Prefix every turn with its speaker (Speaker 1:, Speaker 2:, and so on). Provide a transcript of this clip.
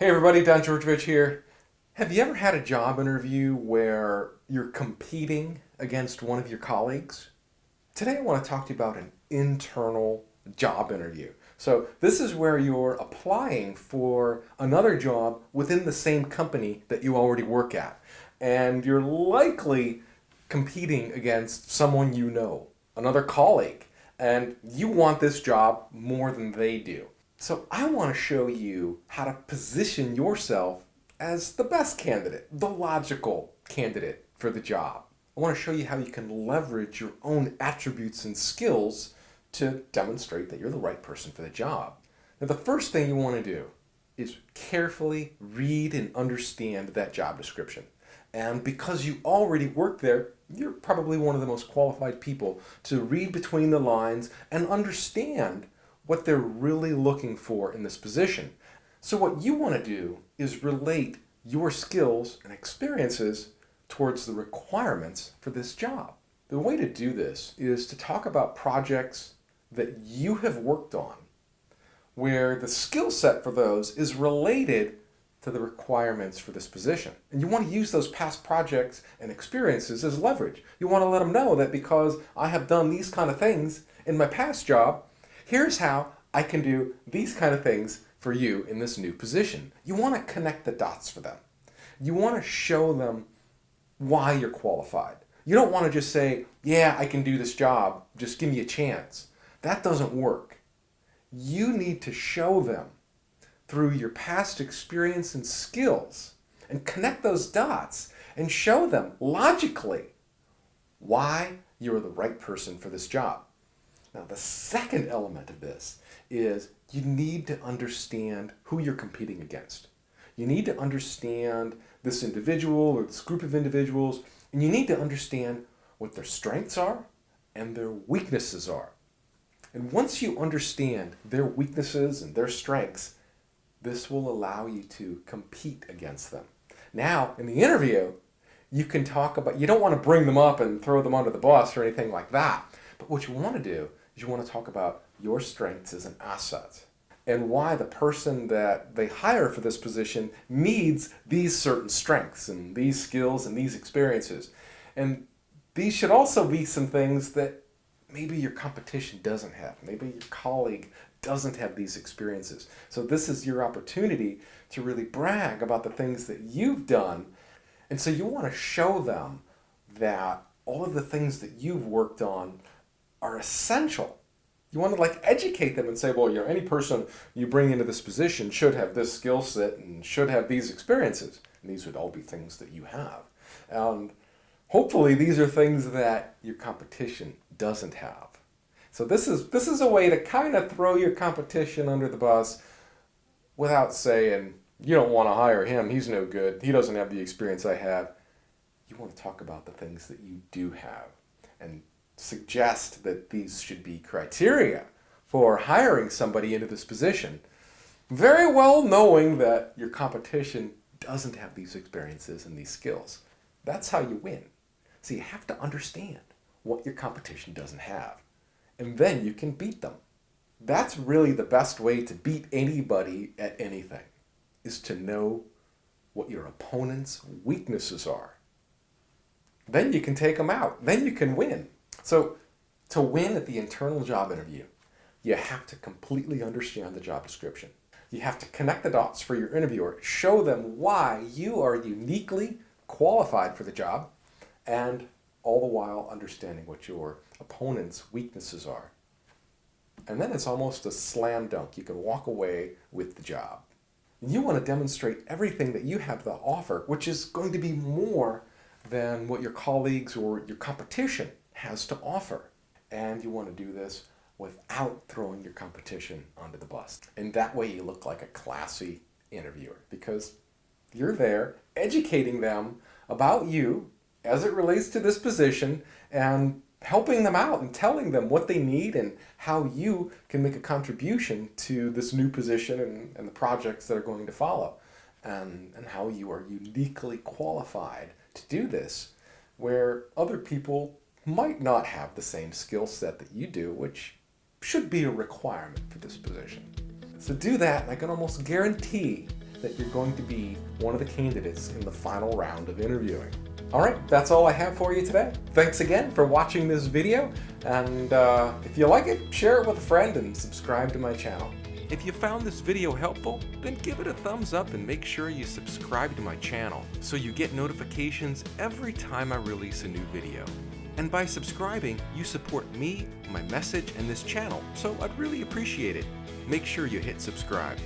Speaker 1: Hey everybody, Don Georgievich here. Have you ever had a job interview where you're competing against one of your colleagues? Today I want to talk to you about an internal job interview. So this is where you're applying for another job within the same company that you already work at. And you're likely competing against someone you know, another colleague, and you want this job more than they do. So I want to show you how to position yourself as the best candidate, the logical candidate for the job. I want to show you how you can leverage your own attributes and skills to demonstrate that you're the right person for the job. Now, the first thing you want to do is carefully read and understand that job description. And because you already work there, you're probably one of the most qualified people to read between the lines and understand what they're really looking for in this position. So what you want to do is relate your skills and experiences towards the requirements for this job. The way to do this is to talk about projects that you have worked on where the skill set for those is related to the requirements for this position. And you want to use those past projects and experiences as leverage. You want to let them know that because I have done these kind of things in my past job, here's how I can do these kind of things for you in this new position. You want to connect the dots for them. You want to show them why you're qualified. You don't want to just say, yeah, I can do this job, just give me a chance. That doesn't work. You need to show them through your past experience and skills and connect those dots and show them logically why you're the right person for this job. Now, the second element of this is you need to understand who you're competing against. You need to understand this individual or this group of individuals, and you need to understand what their strengths are and their weaknesses are. And once you understand their weaknesses and their strengths, this will allow you to compete against them. Now, in the interview, you can talk about, you don't want to bring them up and throw them under the bus or anything like that. But what you want to do is you want to talk about your strengths as an asset and why the person that they hire for this position needs these certain strengths and these skills and these experiences. And these should also be some things that maybe your competition doesn't have. Maybe your colleague doesn't have these experiences. So this is your opportunity to really brag about the things that you've done. And so you want to show them that all of the things that you've worked on are essential. You want to educate them and say, well, any person you bring into this position should have this skill set and should have these experiences. And these would all be things that you have. And hopefully these are things that your competition doesn't have. So this is a way to kind of throw your competition under the bus without saying, you don't want to hire him, he's no good, he doesn't have the experience I have. You want to talk about the things that you do have and suggest that these should be criteria for hiring somebody into this position, very well knowing that your competition doesn't have these experiences and these skills. That's how you win. So you have to understand what your competition doesn't have, and then you can beat them. That's really the best way to beat anybody at anything, is to know what your opponent's weaknesses are. Then you can take them out. Then you can win. So to win at the internal job interview, you have to completely understand the job description. You have to connect the dots for your interviewer, show them why you are uniquely qualified for the job, and all the while understanding what your opponent's weaknesses are. And then it's almost a slam dunk. You can walk away with the job. You want to demonstrate everything that you have to offer, which is going to be more than what your colleagues or your competition has to offer. And you want to do this without throwing your competition under the bus. And that way you look like a classy interviewer, because you're there educating them about you as it relates to this position and helping them out and telling them what they need and how you can make a contribution to this new position and the projects that are going to follow, and how you are uniquely qualified to do this, where other people might not have the same skill set that you do, which should be a requirement for this position. So do that, and I can almost guarantee that you're going to be one of the candidates in the final round of interviewing. All right, that's all I have for you today. Thanks again for watching this video, and if you like it, share it with a friend and subscribe to my channel. If you found this video helpful, then give it a thumbs up and make sure you subscribe to my channel so you get notifications every time I release a new video. And by subscribing, you support me, my message, and this channel, so I'd really appreciate it. Make sure you hit subscribe.